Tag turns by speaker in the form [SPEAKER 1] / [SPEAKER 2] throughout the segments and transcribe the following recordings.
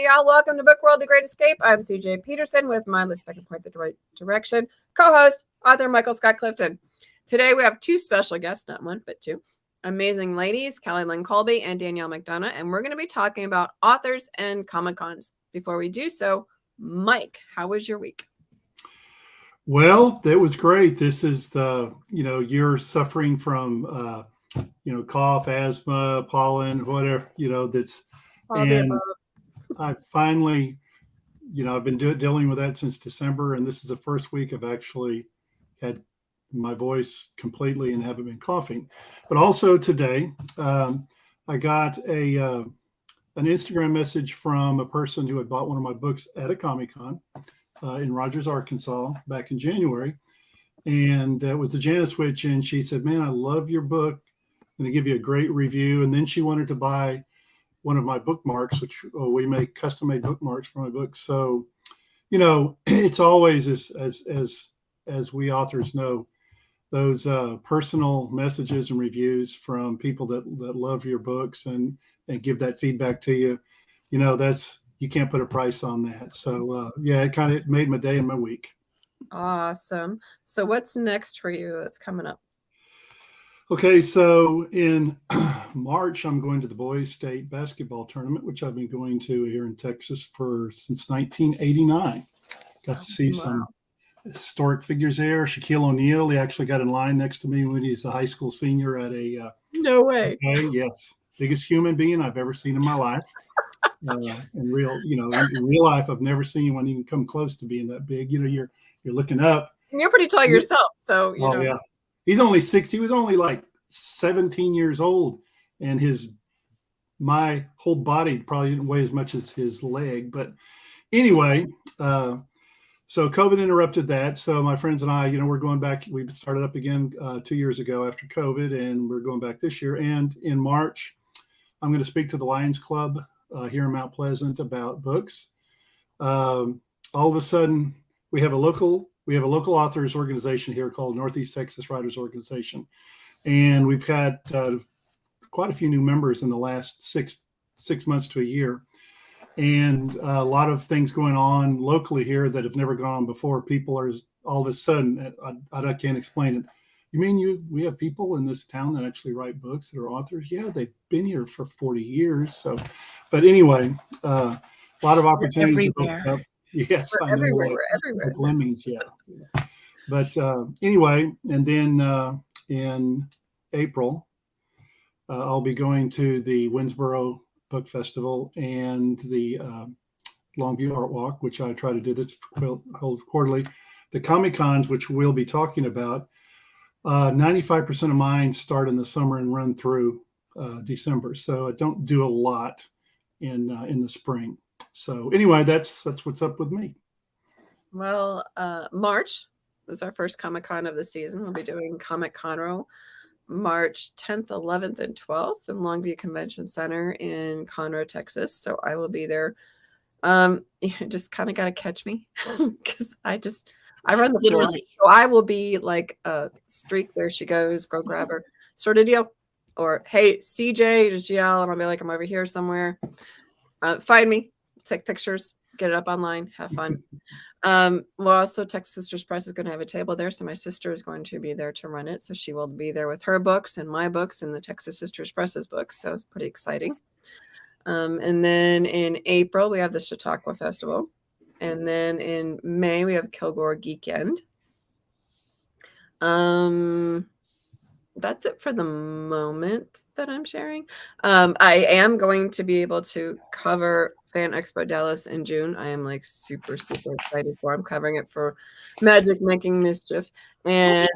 [SPEAKER 1] y'all. Welcome to Book World, The Great Escape. I'm CJ Peterson with my List If I Can Point the Right Direction co-host, author Michael Scott Clifton. Today we have two special guests, not one, but two amazing ladies, Lynn Colby and Danielle McDonough, and we're going to be talking about authors and Comic-Cons. Before we do so, Mike, how was your week?
[SPEAKER 2] Well, that was great. This is the, you're suffering from, cough, asthma, pollen, whatever, that's, and I finally, I've been dealing with that since December, and this is the first week I've actually had my voice completely and haven't been coughing. But also today, I got an Instagram message from a person who had bought one of my books at a Comic-Con in Rogers, Arkansas, back in January. And it was the Janice Witch. And she said, "Man, I love your book. I'm going to give you a great review." And then she wanted to buy one of my bookmarks, which we make custom-made bookmarks for my books. So, it's always, as we authors know, those personal messages and reviews from people that love your books and give that feedback to you. You can't put a price on that. So it made my day and my week.
[SPEAKER 1] Awesome. So what's next for you that's coming up?
[SPEAKER 2] Okay, so in March, I'm going to the Boys State basketball tournament, which I've been going to here in Texas since 1989. Got to see some historic figures there. Shaquille O'Neal, he actually got in line next to me when he's a high school senior at a
[SPEAKER 1] no way.
[SPEAKER 2] Yes, biggest human being I've ever seen in my life. In real life, I've never seen anyone even come close to being that big. You're looking up.
[SPEAKER 1] And you're pretty tall yourself, so you know.
[SPEAKER 2] Yeah. He's only 6. He was only like 17 years old, and my whole body probably didn't weigh as much as his leg. But anyway, so COVID interrupted that. So my friends and I, we're going back. We started up again 2 years ago after COVID, and we're going back this year. And in March, I'm going to speak to the Lions Club here in Mount Pleasant about books. All of a sudden, we have a local authors organization here called Northeast Texas Writers Organization, and we've had quite a few new members in the last six months to a year, and a lot of things going on locally here that have never gone on before. People are all of a sudden, I can't explain it. You mean we have people in this town that actually write books that are authors? Yeah, they've been here for 40 years. So, but anyway, a lot of opportunities.
[SPEAKER 1] Everywhere.
[SPEAKER 2] Yes,
[SPEAKER 1] we're everywhere. We're everywhere.
[SPEAKER 2] Lemmings, yeah. But anyway, and then in April, I'll be going to the Winsboro Book Festival and the Longview Art Walk, which I try to do this hold quarterly. The Comic-Cons, which we'll be talking about, 95% of mine start in the summer and run through December. So I don't do a lot in the spring. So anyway, that's what's up with me.
[SPEAKER 1] Well, March is our first Comic-Con of the season. We'll be doing Comic Conroe March 10th, 11th, and 12th in Longview Convention Center in Conroe, Texas. So I will be there. You just kind of got to catch me because I run the floor. So I will be like a streak. There she goes. Go grab her sort of deal. Or, hey, CJ, just yell. And I'll be like, I'm over here somewhere. Find me. Take pictures, get it up online, have fun. Well, also Texas Sisters Press is going to have a table there, so my sister is going to be there to run it. So she will be there with her books and my books and the Texas Sisters Press's books. So it's pretty exciting. And then in April we have the Chautauqua Festival, and then in May we have Kilgore Geekend. That's it for the moment that I'm sharing. I am going to be able to cover Fan Expo Dallas in June. I am like super, super excited for. I'm covering it for Magic Making Mischief. And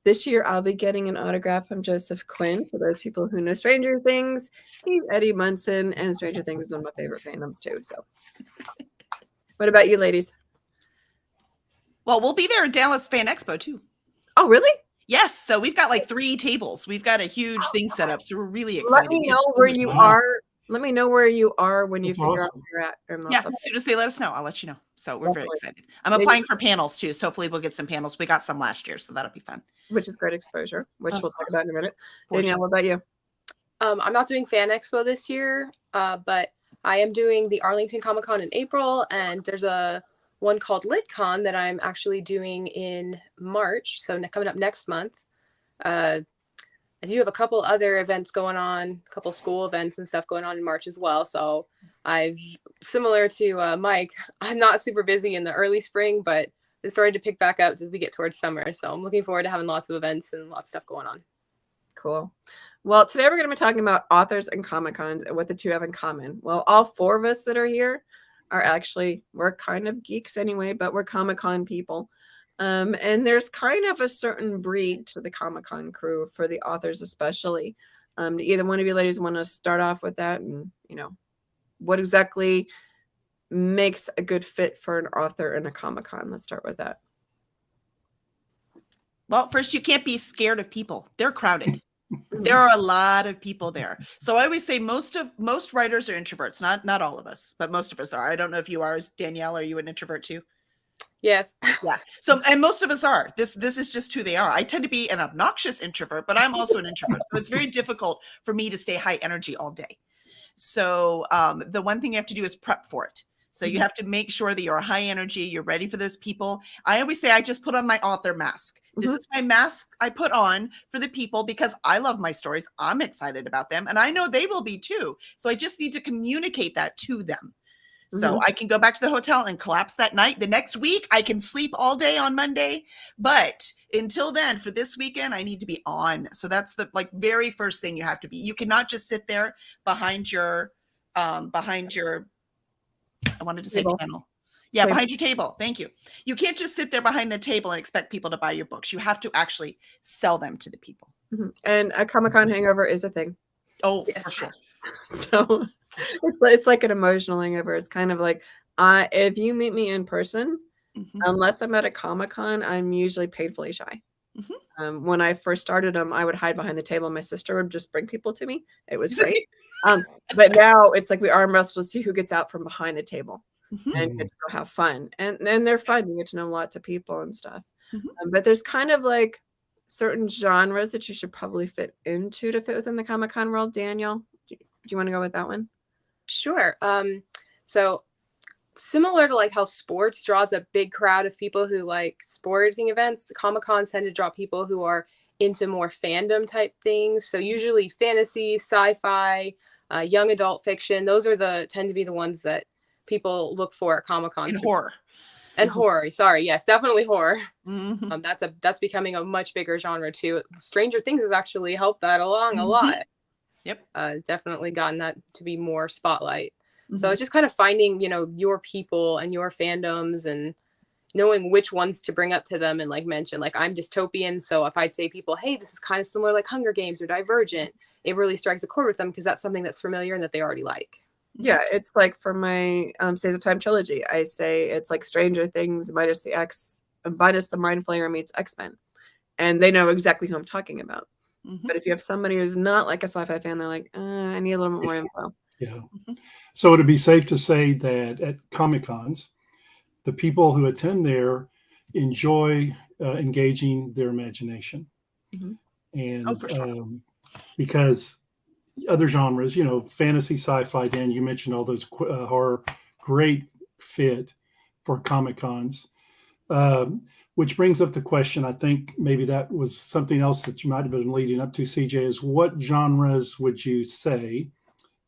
[SPEAKER 1] this year I'll be getting an autograph from Joseph Quinn. For those people who know Stranger Things, he's Eddie Munson, and Stranger Things is one of my favorite fandoms too. So what about you ladies?
[SPEAKER 3] Well, we'll be there at Dallas Fan Expo too.
[SPEAKER 1] Oh, really?
[SPEAKER 3] Yes. So we've got like 3 tables. We've got a huge thing set up. So we're really excited.
[SPEAKER 1] Let me know where you are. Let me know where you are when you figure out where you're at.
[SPEAKER 3] Yeah, as soon as they let us know, I'll let you know. So we're very excited. I'm applying for panels too. So hopefully we'll get some panels. We got some last year, so that'll be fun.
[SPEAKER 1] Which is great exposure, which we'll talk about in a minute. Danielle, what about you?
[SPEAKER 4] I'm not doing Fan Expo this year, but I am doing the Arlington Comic Con in April, and there's a one called LitCon that I'm actually doing in March. So coming up next month. I do have a couple other events going on, a couple school events and stuff going on in March as well. So I've, similar to Mike, I'm not super busy in the early spring, but it's starting to pick back up as we get towards summer. So I'm looking forward to having lots of events and lots of stuff going on.
[SPEAKER 1] Cool. Well, today we're going to be talking about authors and Comic-Cons and what the two have in common. Well, all four of us that are here are actually, we're kind of geeks anyway, but we're Comic-Con people. And there's kind of a certain breed to the Comic-Con crew for the authors especially. Do either one of you ladies want to start off with that? And, what exactly makes a good fit for an author in a Comic-Con? Let's start with that.
[SPEAKER 3] Well, first, you can't be scared of people. They're crowded. There are a lot of people there. So I always say most writers are introverts. Not all of us, but most of us are. I don't know if you are. Danielle, are you an introvert too?
[SPEAKER 4] Yes.
[SPEAKER 3] Yeah. So, and most of us are. This is just who they are. I tend to be an obnoxious introvert, but I'm also an introvert. So it's very difficult for me to stay high energy all day. So the one thing you have to do is prep for it. So you have to make sure that you're high energy, you're ready for those people. I always say I just put on my author mask. This is my mask I put on for the people because I love my stories. I'm excited about them, and I know they will be too. So I just need to communicate that to them. So I can go back to the hotel and collapse that night. The next week, I can sleep all day on Monday. But until then, for this weekend, I need to be on. So that's the very first thing you have to be. You cannot just sit there behind your I wanted to say panel. Yeah, behind your table. Thank you. You can't just sit there behind the table and expect people to buy your books. You have to actually sell them to the people.
[SPEAKER 1] And a Comic-Con hangover is a thing.
[SPEAKER 3] Oh, yes. For sure.
[SPEAKER 1] So it's like an emotional hangover. It's kind of like, if you meet me in person, unless I'm at a Comic-Con, I'm usually painfully shy. When I first started them, I would hide behind the table. My sister would just bring people to me. It was great. But now it's like we arm wrestle to see who gets out from behind the table and get to go have fun. And they're fun. You get to know lots of people and stuff. But there's kind of like certain genres that you should probably fit into to fit within the Comic-Con world. Danielle, do you want to go with that one?
[SPEAKER 4] Sure. So similar to like how sports draws a big crowd of people who like sporting events, Comic-Cons tend to draw people who are into more fandom type things. So usually fantasy, sci-fi, young adult fiction. Those are tend to be the ones that people look for at Comic-Con.
[SPEAKER 3] And horror.
[SPEAKER 4] And horror. Sorry. Yes, definitely horror. That's becoming a much bigger genre too. Stranger Things has actually helped that along a lot. Yep. Definitely gotten that to be more spotlight. So it's just kind of finding, your people and your fandoms and knowing which ones to bring up to them and mention, I'm dystopian. So if I say people, hey, this is kind of similar like Hunger Games or Divergent, it really strikes a chord with them because that's something that's familiar and that they already like.
[SPEAKER 1] Yeah, it's like for my Stays of Time trilogy, I say it's like Stranger Things minus the Mind Flayer meets X-Men. And they know exactly who I'm talking about. But if you have somebody who's not like a sci-fi fan, they're like, I need a little bit more info.
[SPEAKER 2] Yeah. So it'd be safe to say that at Comic-Cons, the people who attend there enjoy engaging their imagination. And
[SPEAKER 3] for sure.
[SPEAKER 2] Because other genres, fantasy, sci-fi, Dan, you mentioned all those horror, great fit for Comic-Cons. Which brings up the question, I think maybe that was something else that you might have been leading up to, CJ, is what genres would you say,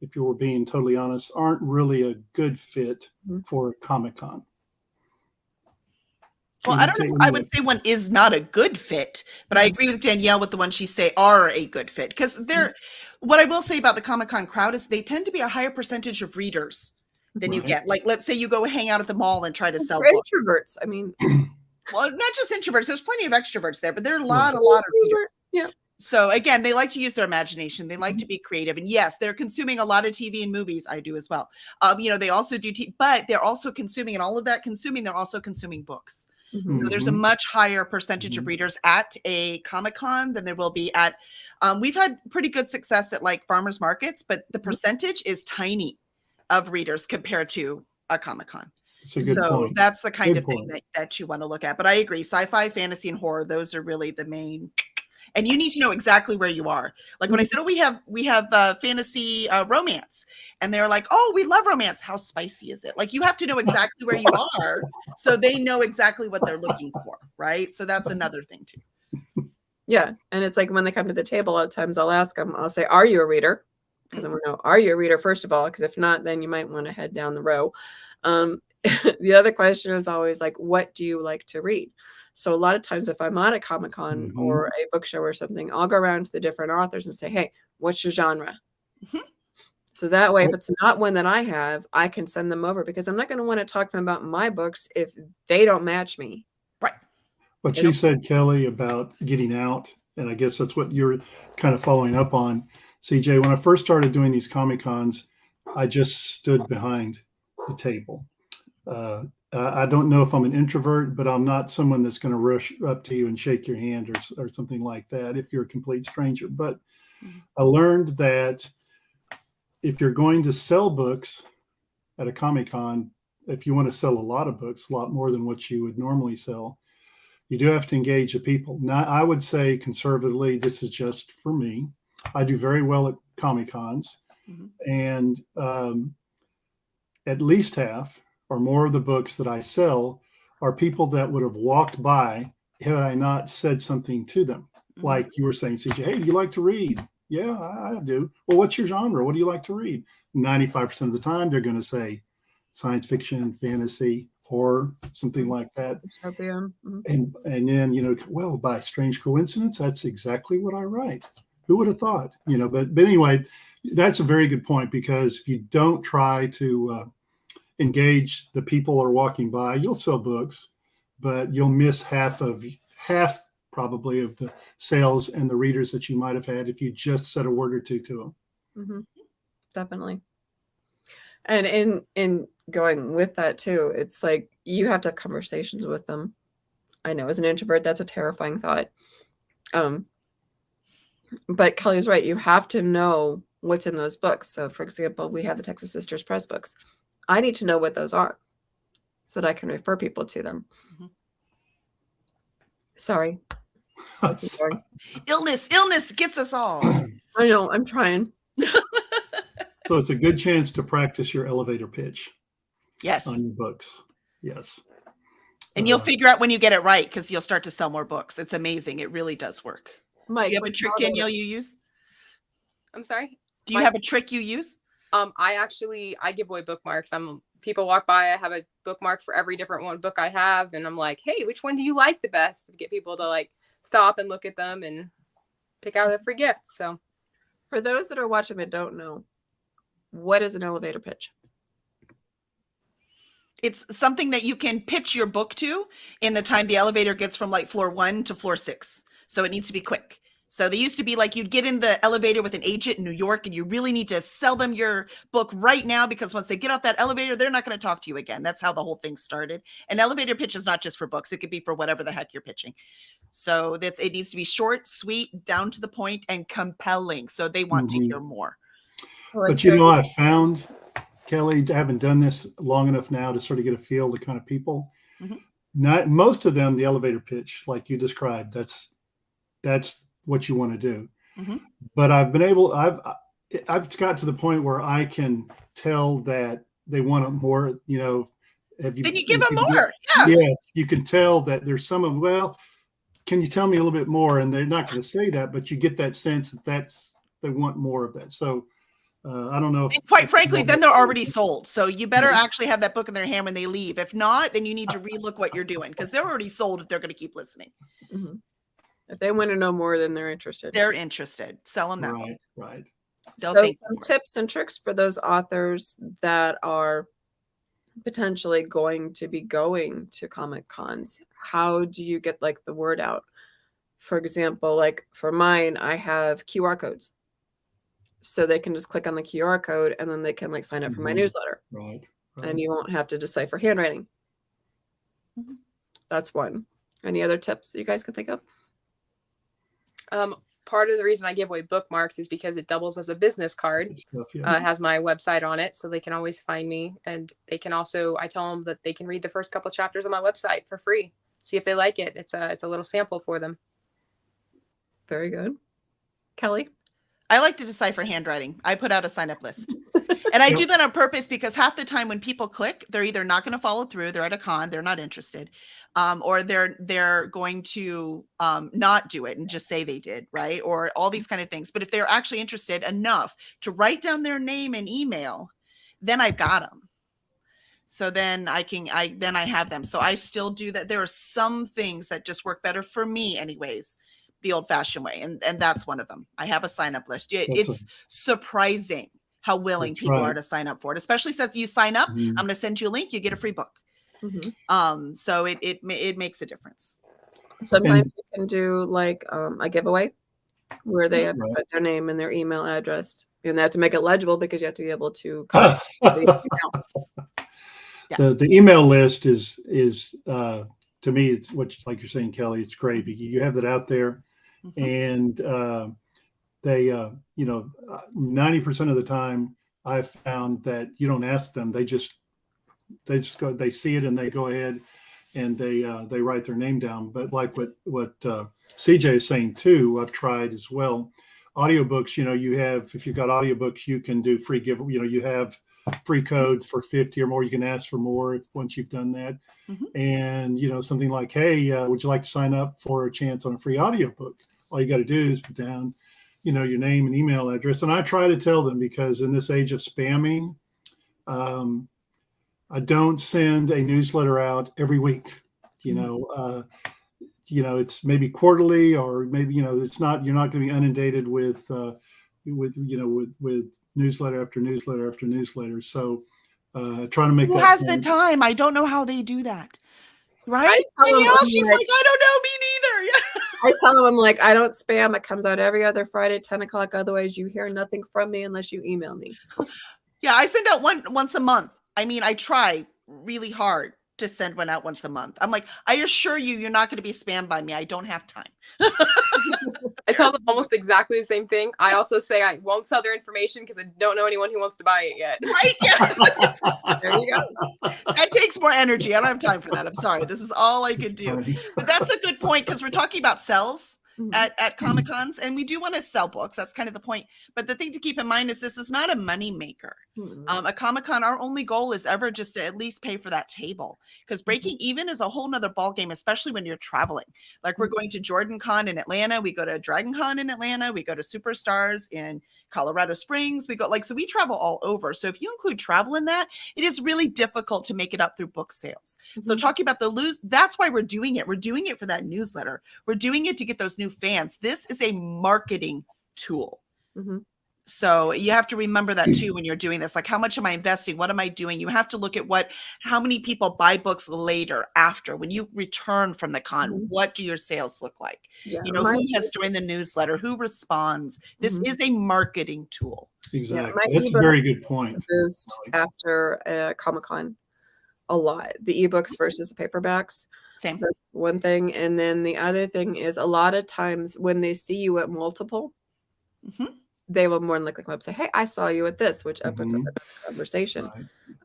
[SPEAKER 2] if you were being totally honest, aren't really a good fit for Comic-Con?
[SPEAKER 3] Well, I don't know if I would say one is not a good fit, but I agree with Danielle with the ones she say are a good fit. Because what I will say about the Comic-Con crowd is they tend to be a higher percentage of readers than you get. Like, let's say you go hang out at the mall and try to sell books.
[SPEAKER 1] Introverts, I mean.
[SPEAKER 3] Well, not just introverts. There's plenty of extroverts there, but there are a lot of readers.
[SPEAKER 1] Yeah.
[SPEAKER 3] So again, they like to use their imagination. They like to be creative. And yes, they're consuming a lot of TV and movies. I do as well. They also do, but they're also consuming, and all of that consuming, they're also consuming books. So there's a much higher percentage of readers at a Comic-Con than there will be at, we've had pretty good success at like farmers markets, but the percentage is tiny of readers compared to a Comic-Con. So that's the kind of thing that you want to look at. But I agree, sci-fi, fantasy, and horror, those are really the main. And you need to know exactly where you are. Like when I said, oh, we have fantasy romance, and they're like, oh, we love romance. How spicy is it? Like you have to know exactly where you are, so they know exactly what they're looking for, right? So that's another thing too.
[SPEAKER 1] Yeah, and it's like when they come to the table, a lot of times I'll ask them, I'll say, "Are you a reader?" Because I want to know, are you a reader first of all? Because if not, then you might want to head down the row. The other question is always like, what do you like to read? So a lot of times if I'm at a Comic-Con or a book show or something, I'll go around to the different authors and say, hey, what's your genre? So that way, if it's not one that I have, I can send them over because I'm not going to want to talk to them about my books if they don't match me.
[SPEAKER 3] Right.
[SPEAKER 2] What you said, Kelly, about getting out, and I guess that's what you're kind of following up on, CJ. When I first started doing these Comic-Cons, I just stood behind the table. I don't know if I'm an introvert, but I'm not someone that's going to rush up to you and shake your hand or something like that if you're a complete stranger. But I learned that if you're going to sell books at a Comic-Con, if you want to sell a lot of books, a lot more than what you would normally sell, you do have to engage the people. Now, I would say conservatively, this is just for me. I do very well at Comic-Cons, and at least half or more of the books that I sell are people that would have walked by had I not said something to them. Like you were saying, CJ, hey, do you like to read? Yeah, I do. Well, what's your genre? What do you like to read? 95% of the time, they're going to say science fiction, fantasy, horror, something like that. And then, you know, well, by strange coincidence, that's exactly what I write. Who would have thought? You know, but anyway, that's a very good point, because if you don't try to engage the people who are walking by, you'll sell books, but you'll miss half probably of the sales and the readers that you might have had if you just said a word or two to them.
[SPEAKER 1] Definitely. And in going with that too, it's like you have to have conversations with them. I know as an introvert, that's a terrifying thought. But Kelly's right. You have to know what's in those books. So for example, we have the Texas Sisters Press books. I need to know what those are so that I can refer people to them. Sorry.
[SPEAKER 3] Illness gets us all.
[SPEAKER 1] I know, I'm trying.
[SPEAKER 2] So it's a good chance to practice your elevator pitch.
[SPEAKER 3] Yes.
[SPEAKER 2] On your books. Yes.
[SPEAKER 3] And you'll figure out when you get it right, because you'll start to sell more books. It's amazing. It really does work.
[SPEAKER 1] Mike,
[SPEAKER 3] do you have a trick, Danielle, you use?
[SPEAKER 4] I'm sorry?
[SPEAKER 3] Do you have a trick you use?
[SPEAKER 4] I give away bookmarks. People walk by, I have a bookmark for every different book I have, and I'm like, hey, which one do you like the best? Get people to like stop and look at them and pick out a free gift. So
[SPEAKER 1] for those that are watching that don't know, what is an elevator pitch?
[SPEAKER 3] It's something that you can pitch your book to in the time the elevator gets from like floor 1 to floor 6. So it needs to be quick. So they used to be like, you'd get in the elevator with an agent in New York and you really need to sell them your book right now, because once they get off that elevator, they're not going to talk to you again. That's how the whole thing started. An elevator pitch is not just for books. It could be for whatever the heck you're pitching. So it needs to be short, sweet, down to the point, and compelling. So they want to hear more.
[SPEAKER 2] But you know, I found, Kelly, I haven't done this long enough now to sort of get a feel of the kind of people. Not most of them, the elevator pitch, like you described, that's what you want to do. But I've got to the point where I can tell that they want it more, you know.
[SPEAKER 3] Then you give them more.
[SPEAKER 2] Yes, you can tell that there's some of them, well, can you tell me a little bit more? And they're not going to say that, but you get that sense that they want more of that. So I don't know.
[SPEAKER 3] And quite frankly, then they're already sold. So you better actually have that book in their hand when they leave. If not, then you need to relook what you're doing, because they're already sold if they're going to keep listening.
[SPEAKER 1] If they want to know more, then they're interested.
[SPEAKER 3] They're interested. Sell them now.
[SPEAKER 2] Right.
[SPEAKER 1] So some tips and tricks for those authors that are potentially going to be going to Comic Cons. How do you get like the word out? For example, like for mine, I have QR codes. So they can just click on the QR code and then they can like sign up for my newsletter.
[SPEAKER 2] Right.
[SPEAKER 1] And you won't have to decipher handwriting. That's one. Any other tips that you guys can think of?
[SPEAKER 4] Part of the reason I give away bookmarks is because it doubles as a business card. It has my website on it, so they can always find me. And they can also, I tell them that they can read the first couple of chapters on my website for free. See if they like it. It's a little sample for them.
[SPEAKER 1] Very good. Kelly?
[SPEAKER 3] I like to decipher handwriting. I put out a sign up list. And I do that on purpose because half the time when people click, they're either not going to follow through, they're at a con, they're not interested, or they're going to not do it and just say they did, right? Or all these kind of things. But if they're actually interested enough to write down their name and email, then I've got them. So then I have them. So I still do that. There are some things that just work better for me anyways, the old fashioned way. And that's one of them. I have a sign up list. It's surprising how willing people are to sign up for it, especially since you sign up, I'm going to send you a link, you get a free book. So it makes a difference.
[SPEAKER 1] Sometimes you can do like a giveaway where they have to put their name and their email address, and they have to make it legible because you have to be able to
[SPEAKER 2] the email list is to me, it's what, like you're saying, Kelly, it's great. You have that out there, and they 90% of the time I've found that you don't ask them, they just go, they see it and they go ahead and they write their name down. But like what CJ is saying too, I've tried as well. Audiobooks, you have, if you've got audiobooks, you can do free give, you have free codes for 50 or more. You can ask for more once you've done that. And, something like, hey, would you like to sign up for a chance on a free audiobook? All you got to do is put down, your name and email address. And I try to tell them, because in this age of spamming, I don't send a newsletter out every week. It's maybe quarterly, or maybe, it's not, you're not going to be inundated with newsletter after newsletter after newsletter. So trying to make
[SPEAKER 3] Who has the time? I don't know how they do that. Right? Danielle, she's like, I don't know, me neither. Yeah.
[SPEAKER 1] I tell them, I'm like, I don't spam. It comes out every other Friday at 10 o'clock. Otherwise, you hear nothing from me unless you email me.
[SPEAKER 3] Yeah, I send out once a month. I mean, I try really hard to send one out once a month. I'm like, I assure you, you're not going to be spammed by me. I don't have time.
[SPEAKER 4] I tell them almost exactly the same thing. I also say I won't sell their information because I don't know anyone who wants to buy it yet.
[SPEAKER 3] Right? Yeah. There you go. That takes more energy. I don't have time for that. I'm sorry. This is all I could do. But that's a good point, because we're talking about sales at Comic-Cons, and we do want to sell books. That's kind of the point. But the thing to keep in mind is this is not a money maker. A Comic-Con, our only goal is ever just to at least pay for that table, because breaking even is a whole nother ballgame, especially when you're traveling. Like, we're going to Jordan Con in Atlanta, we go to Dragon Con in Atlanta, we go to Superstars in Colorado Springs, so we travel all over. So if you include travel in that, it is really difficult to make it up through book sales. So talking about that's why we're doing it. We're doing it for that newsletter. We're doing it to get those new fans. This is a marketing tool. So you have to remember that too when you're doing this. Like, how much am I investing? What am I doing? You have to look at how many people buy books later, after, when you return from the con. What do your sales look like? Who has joined the newsletter? Who responds? This is a marketing tool.
[SPEAKER 2] Exactly. That's a very good point.
[SPEAKER 1] After Comic-Con, a lot. The ebooks versus the paperbacks.
[SPEAKER 3] Same.
[SPEAKER 1] That's one thing. And then the other thing is, a lot of times when they see you at multiple, they will more than likely come up and say, hey, I saw you at this, which opens up a conversation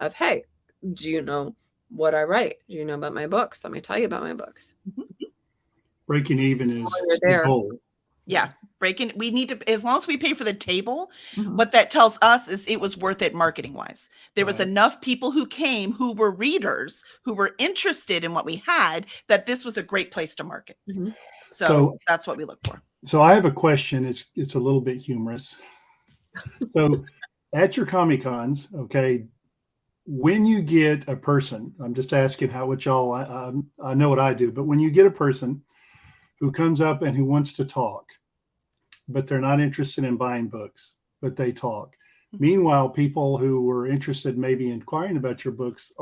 [SPEAKER 1] of, hey, do you know what I write? Do you know about my books? Let me tell you about my books.
[SPEAKER 2] Breaking even is the goal.
[SPEAKER 3] Yeah. We need to, as long as we pay for the table, what that tells us is it was worth it marketing wise. There was enough people who came, who were readers, who were interested in what we had, that this was a great place to market. So that's what we look for.
[SPEAKER 2] So I have a question. It's a little bit humorous. So at your Comic-Cons, okay, when you get a person, I'm just asking what y'all, I know what I do, but when you get a person who comes up and who wants to talk, but they're not interested in buying books, but they talk. Meanwhile, people who were interested maybe inquiring about your books,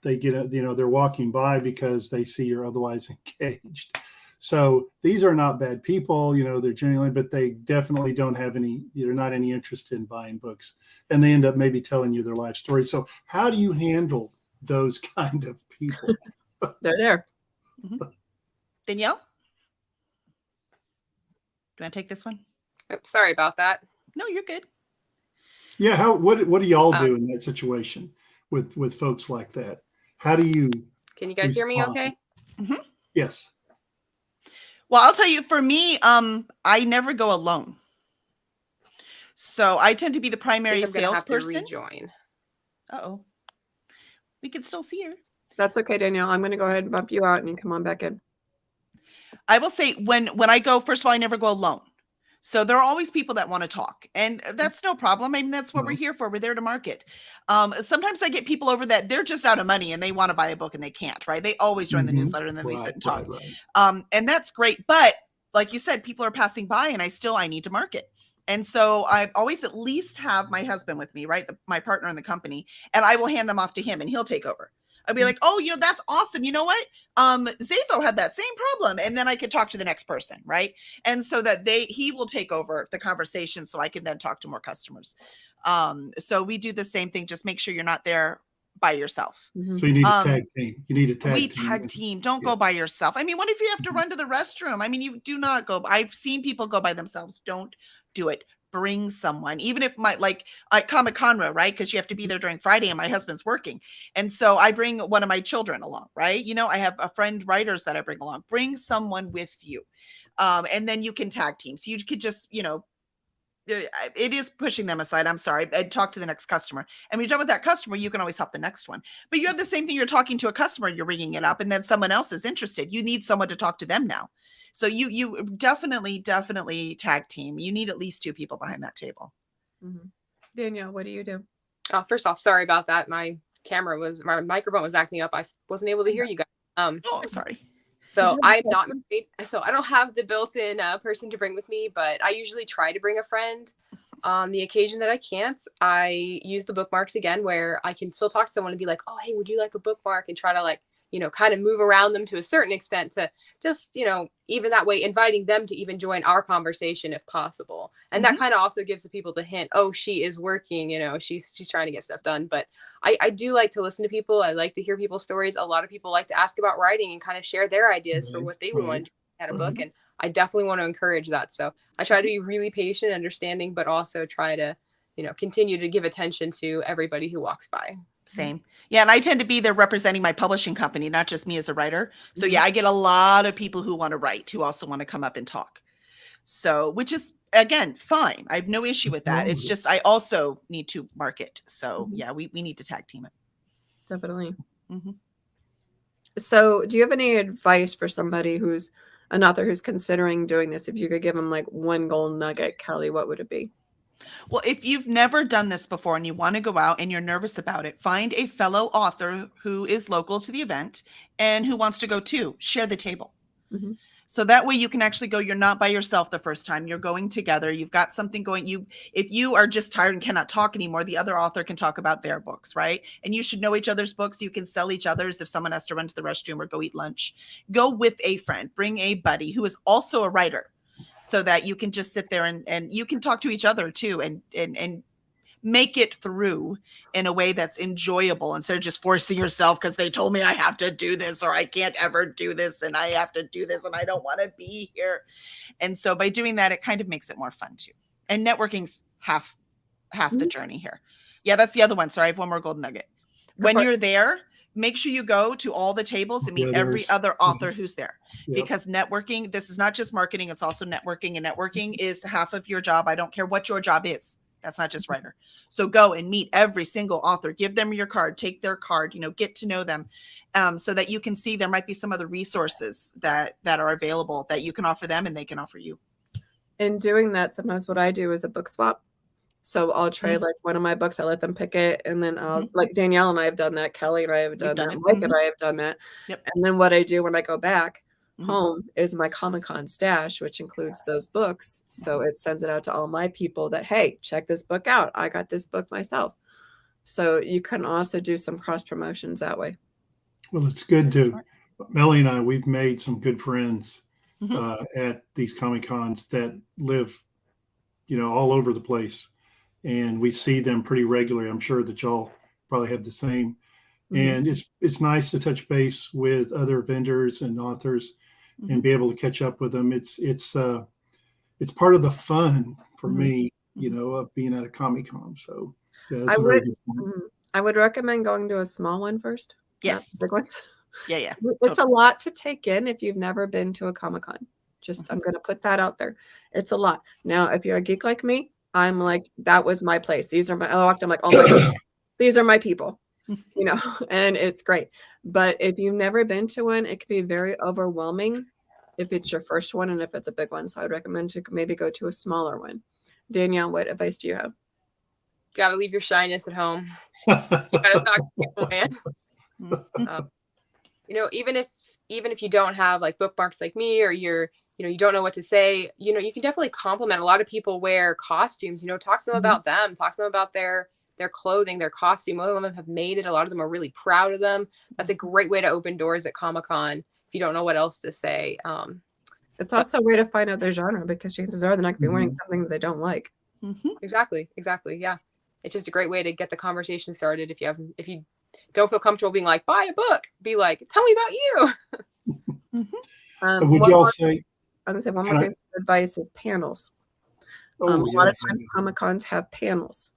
[SPEAKER 2] they get, they're walking by because they see you're otherwise engaged. So these are not bad people, they're genuinely, but they definitely don't have they're not any interest in buying books, and they end up maybe telling you their life story. So how do you handle those kind of people?
[SPEAKER 1] They're there.
[SPEAKER 3] Danielle? Do you want to take this one?
[SPEAKER 4] Oh, sorry about that.
[SPEAKER 3] No, you're good.
[SPEAKER 2] Yeah. What do y'all do in that situation with folks like that? How do you?
[SPEAKER 4] Can you guys hear me okay?
[SPEAKER 2] Yes.
[SPEAKER 3] Well, I'll tell you, for me, I never go alone. So I tend to be the primary salesperson.
[SPEAKER 4] Rejoin.
[SPEAKER 3] Uh-oh. We can still see her.
[SPEAKER 1] That's okay, Danielle. I'm going to go ahead and bump you out and you come on back in.
[SPEAKER 3] I will say when I go, first of all, I never go alone. So there are always people that want to talk, and that's no problem. I mean, that's what we're here for. We're there to market. Sometimes I get people over that they're just out of money and they want to buy a book and they can't, right? They always join the newsletter and then they sit and talk. Right. And that's great. But like you said, people are passing by and I need to market. And so I always at least have my husband with me, right? My partner in the company, and I will hand them off to him and he'll take over. I'd be like, oh, that's awesome. You know what? Zapho had that same problem. And then I could talk to the next person, right? And so that he will take over the conversation so I can then talk to more customers. So we do the same thing. Just make sure you're not there by yourself.
[SPEAKER 2] So you need a tag team. You need a tag team.
[SPEAKER 3] We tag team. Don't go by yourself. I mean, what if you have to run to the restroom? I mean, you do not go. I've seen people go by themselves. Don't do it. Bring someone, even if like Comic Conroe, right? Because you have to be there during Friday and my husband's working. And so I bring one of my children along, right? I have a friend writers that I bring along. Bring someone with you. And then you can tag team. So you could just, it is pushing them aside. I'm sorry. I'd talk to the next customer. And when you're done with that customer, you can always help the next one. But you have the same thing. You're talking to a customer, you're ringing it up, and then someone else is interested. You need someone to talk to them now. So you definitely tag team. You need at least 2 people behind that table.
[SPEAKER 1] Mm-hmm. Danielle, what do you do?
[SPEAKER 4] First off, sorry about that. My microphone was acting up. I wasn't able to hear you guys.
[SPEAKER 3] I'm sorry.
[SPEAKER 4] So I'm not married, so I don't have the built-in person to bring with me, but I usually try to bring a friend. On the occasion that I can't, I use the bookmarks again, where I can still talk to someone and be like, oh, hey, would you like a bookmark? And try to kind of move around them to a certain extent to just, even that way, inviting them to even join our conversation if possible. And that kind of also gives the people the hint, oh, she is working, she's trying to get stuff done. But I do like to listen to people. I like to hear people's stories. A lot of people like to ask about writing and kind of share their ideas for what they would want to do at a book. And I definitely want to encourage that. So I try to be really patient, understanding, but also try to, continue to give attention to everybody who walks by.
[SPEAKER 3] Same. Yeah. And I tend to be there representing my publishing company, not just me as a writer. So yeah, I get a lot of people who want to write, who also want to come up and talk. So, which is, again, fine. I have no issue with that. It's just, I also need to market. So yeah, we need to tag team it.
[SPEAKER 1] Definitely. Mm-hmm. So do you have any advice for somebody who's an author who's considering doing this? If you could give them like one gold nugget, Kelly, what would it be?
[SPEAKER 3] Well, if you've never done this before and you want to go out and you're nervous about it, find a fellow author who is local to the event and who wants to go too. Share the table. Mm-hmm. So that way you can actually go, you're not by yourself the first time, you're going together. You've got something going. If you are just tired and cannot talk anymore, the other author can talk about their books, right? And you should know each other's books. You can sell each other's if someone has to run to the restroom or go eat lunch. Go with a friend, bring a buddy who is also a writer, so that you can just sit there and you can talk to each other too and make it through in a way that's enjoyable instead of just forcing yourself because they told me I have to do this or I can't ever do this and I have to do this and I don't want to be here. And so by doing that, it kind of makes it more fun too. And networking's half the journey here. Yeah, that's the other one. Sorry, I have one more golden nugget. When you're there, make sure you go to all the tables and meet every other author who's there. Because networking, this is not just marketing, it's also networking. And networking is half of your job. I don't care what your job is. That's not just writer. So go and meet every single author, give them your card, take their card, get to know them so that you can see there might be some other resources that are available that you can offer them and they can offer you.
[SPEAKER 1] In doing that, sometimes what I do is a book swap. So I'll trade like one of my books, I let them pick it. And then I'll like Danielle and I have done that. Kelly and I have done that. Mike and I have done that. Yep. And then what I do when I go back home is my Comic-Con stash, which includes those books. So it sends it out to all my people that, hey, check this book out. I got this book myself. So you can also do some cross promotions that way.
[SPEAKER 2] Well, it's good to, Melly and I, we've made some good friends at these Comic-Cons that live, all over the place. And we see them pretty regularly. I'm sure that y'all probably have the same. And it's nice to touch base with other vendors and authors and be able to catch up with them. It's part of the fun for me, of being at a Comic-Con. So yeah,
[SPEAKER 1] I would recommend going to a small one first.
[SPEAKER 3] Yes.
[SPEAKER 1] Big ones.
[SPEAKER 3] Yeah.
[SPEAKER 1] It's a lot to take in if you've never been to a Comic-Con. I'm going to put that out there. It's a lot. Now, if you're a geek like me, I'm like, that was my place. These are my, I'm like, oh my God, these are my people, you know, and it's great. But if you've never been to one, it can be very overwhelming if it's your first one and if it's a big one. So I'd recommend to maybe go to a smaller one. Danielle, what advice do you have?
[SPEAKER 4] Got to leave your shyness at home. You got to talk to people, man. You know, even if you don't have like bookmarks like me, or you don't know what to say, you can definitely compliment. A lot of people wear costumes, talk to them about them, talk to them about their clothing, their costume. Most of them have made it. A lot of them are really proud of them. That's a great way to open doors at Comic-Con if you don't know what else to say.
[SPEAKER 1] It's also a way to find out their genre, because chances are they're not going to be wearing something that they don't like.
[SPEAKER 4] Exactly. Yeah. It's just a great way to get the conversation started. If you don't feel comfortable being like, buy a book, be like, tell me about you.
[SPEAKER 2] Would you all say?
[SPEAKER 1] I was going to say one more piece of advice is panels. A lot of times Comic-Cons have panels.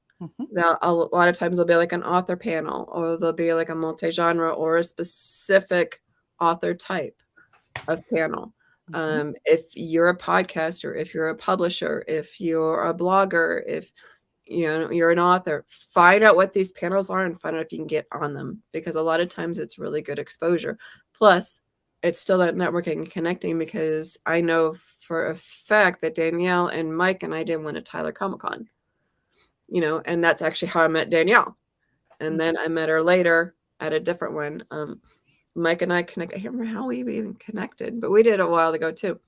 [SPEAKER 1] Now, a lot of times there'll be like an author panel, or there'll be like a multi-genre or a specific author type of panel. If you're a podcaster, if you're a publisher, if you're a blogger, if you're an author, find out what these panels are and find out if you can get on them, because a lot of times it's really good exposure. Plus, it's still that networking and connecting, because I know for a fact that Danielle and Mike and I did one at Tyler Comic-Con, and that's actually how I met Danielle. And then I met her later at a different one. Mike and I connected. I can't remember how we even connected, but we did a while ago too.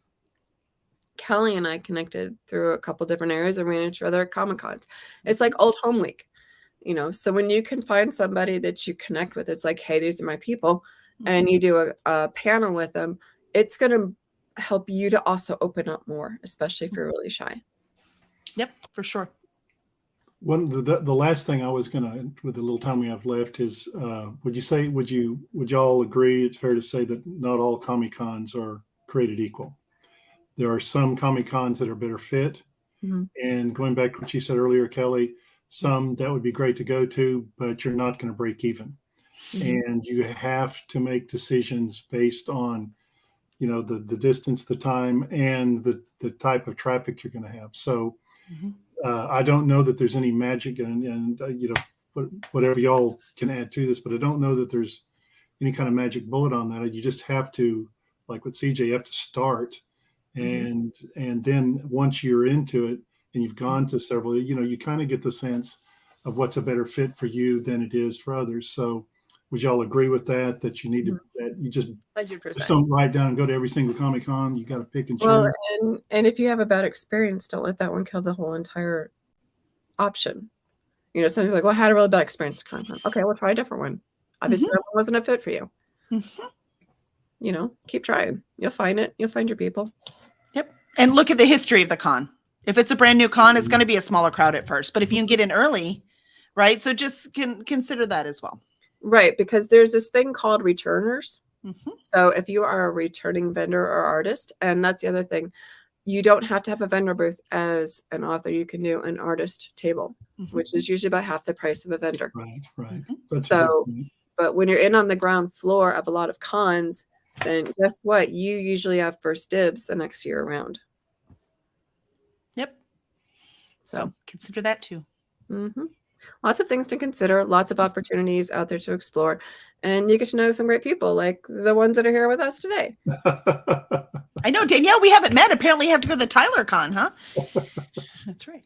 [SPEAKER 1] Kelly and I connected through a couple different areas and ran into other Comic-Cons. It's like Old Home Week, so when you can find somebody that you connect with, it's like, hey, these are my people, and you do a panel with them, it's going to help you to also open up more, especially if you're really shy.
[SPEAKER 3] Yep, for sure.
[SPEAKER 2] The last thing I was gonna, with the little time we have left, is would you all agree it's fair to say that not all Comic-Cons are created equal? There are some Comic-Cons that are better fit. And going back to what you said earlier, Kelly, some that would be great to go to, but you're not going to break even. And you have to make decisions based on, the distance, the time, and the type of traffic you're going to have. So I don't know that there's any magic, and whatever y'all can add to this, but I don't know that there's any kind of magic bullet on that. You just have to, like with CJ, you have to start. And then once you're into it and you've gone to several, you kind of get the sense of what's a better fit for you than it is for others. So would y'all agree with that? That you need to, that you just
[SPEAKER 4] 100%.
[SPEAKER 2] don't write down and go to every single Comic-Con. You got to pick and choose.
[SPEAKER 1] Well, and if you have a bad experience, don't let that one kill the whole entire option. Some people are like, well, I had a really bad experience at Comic-Con. Okay, we'll try a different one. Obviously, that one wasn't a fit for you. Keep trying. You'll find it. You'll find your people.
[SPEAKER 3] Yep. And look at the history of the con. If it's a brand new con, it's going to be a smaller crowd at first. But if you can get in early, right? So just consider that as well.
[SPEAKER 1] Right, because there's this thing called returners. So if you are a returning vendor or artist, and that's the other thing, you don't have to have a vendor booth as an author. You can do an artist table, which is usually about half the price of a vendor.
[SPEAKER 2] Right.
[SPEAKER 1] So, but when you're in on the ground floor of a lot of cons, then guess what? You usually have first dibs the next year around.
[SPEAKER 3] Yep. So consider that too.
[SPEAKER 1] Lots of things to consider, lots of opportunities out there to explore, and you get to know some great people like the ones that are here with us today.
[SPEAKER 3] I know, Danielle, we haven't met. Apparently you have to go to the Tyler Con, huh? That's right.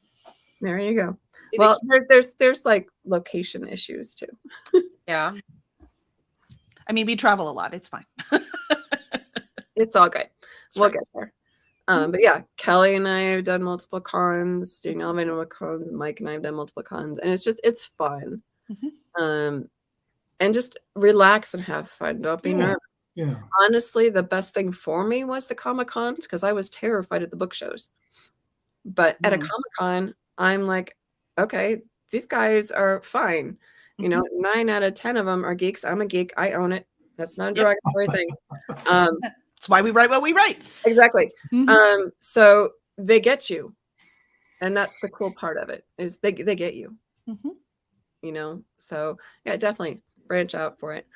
[SPEAKER 1] There you go. Well, there's like location issues too.
[SPEAKER 4] Yeah.
[SPEAKER 3] I mean, we travel a lot. It's fine.
[SPEAKER 1] It's all good. We'll get there. But yeah, Kelly and I have done multiple cons. Danielle and I have done multiple cons. Mike and I have done multiple cons, and it's fun. And just relax and have fun. Don't be nervous.
[SPEAKER 2] Yeah.
[SPEAKER 1] Honestly, the best thing for me was the Comic-Cons, because I was terrified at the book shows. But at a Comic-Con, I'm like, okay, these guys are fine. 9 out of 10 of them are geeks. I'm a geek. I own it. That's not a derogatory thing.
[SPEAKER 3] That's why we write what we write.
[SPEAKER 1] Exactly. So they get you. And that's the cool part of it, is they get you. So yeah, definitely branch out for it.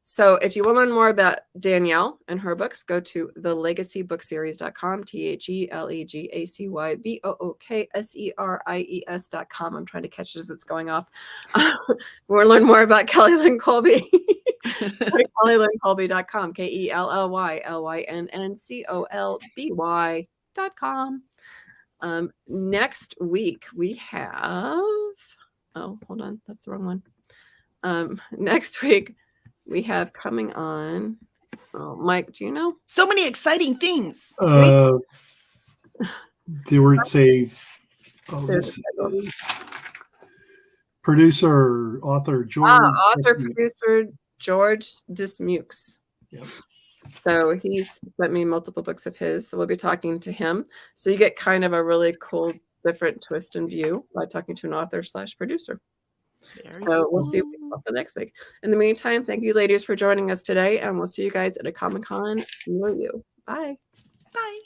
[SPEAKER 1] So if you want to learn more about Danielle and her books, go to thelegacybookseries.com, THELEGACYBOOKSERIES.com. I'm trying to catch it as it's going off. We'll learn more about Kelly Lynn Colby. KellyLynnColby.com, KELLYLYNNCOLBY.com. Next week we have, oh, hold on, that's the wrong one. Next week we have coming on, oh, Mike, do you know?
[SPEAKER 3] So many exciting things.
[SPEAKER 2] Do we say, producer, author George.
[SPEAKER 1] Producer George Dismukes.
[SPEAKER 2] Yep.
[SPEAKER 1] So he's sent me multiple books of his. So we'll be talking to him. So you get kind of a really cool, different twist and view by talking to an author/producer. So we'll see what we come up with next week. In the meantime, thank you ladies for joining us today, and we'll see you guys at a Comic-Con near you. Bye.
[SPEAKER 3] Bye.